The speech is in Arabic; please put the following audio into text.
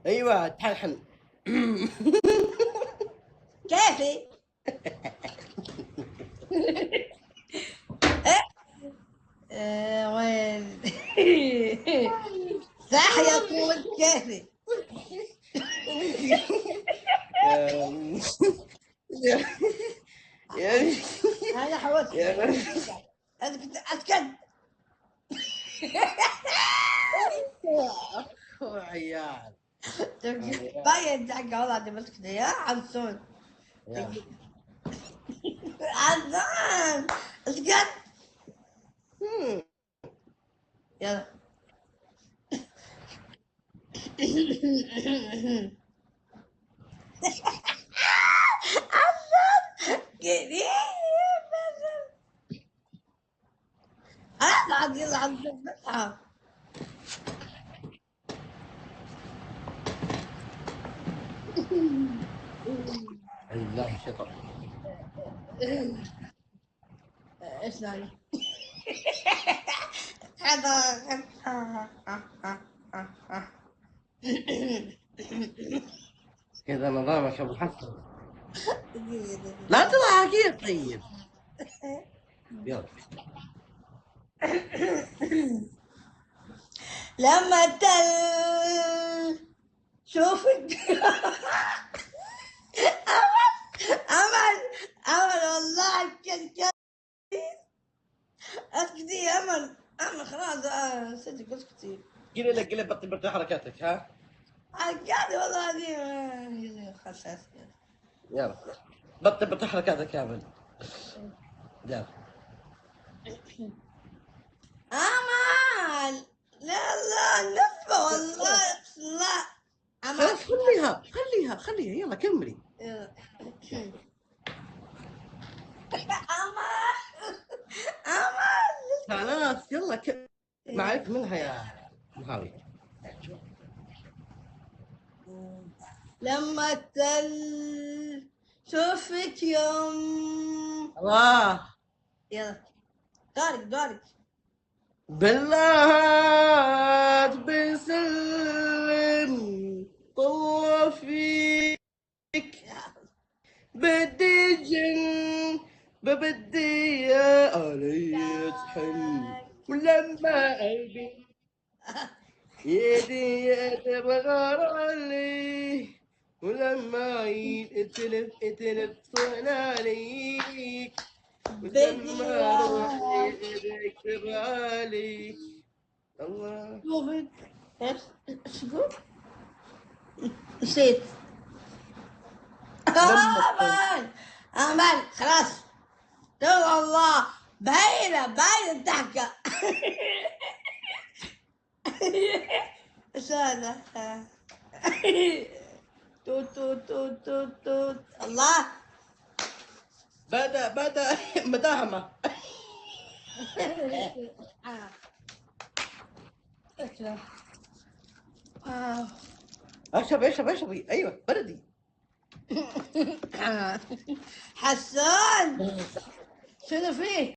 ايوه تحلحن. كيفي؟ وين؟ صح يقول كيفي. انا حاولت اسكت. عيال باين حق والله اني مسكت يا عنسون. عنسون اسكت. يلا. قريب. اصعد يلا عنسون اصعد. لا شطر. ايش يعني؟ هذا كذا نظامك ابو حسن. لا تضحك يا طيب. يلا. لما تل شوفك. امل والله كذا. اسكتي يا امل خلاص صدق اسكتي. قلي بطل حركاتك ها. قاعد والله هذه خلاص. يلا بطل حركاتك يا امل. يلا. امل لا نفه والله لا. خلاص خليها يلا كملي. امل خلاص يلا ما عليك منها يا مهاوي. لما تل شوفك يوم. الله. يلا دارك. بالله بنسلم طوفيك بدي جن ببدي يا علي تحن ولما قلبي يدي تبغى علي ولما اتلف صنع عليك ولما روحي يدك تبغى علي. الله شوفك ايش تقول؟ نسيت. امل خلاص. تو والله باينه الضحكه. ايش هذا؟ توت الله. بدأ مداهمة. اشربي ايوه بردي. حسان شنو فيه؟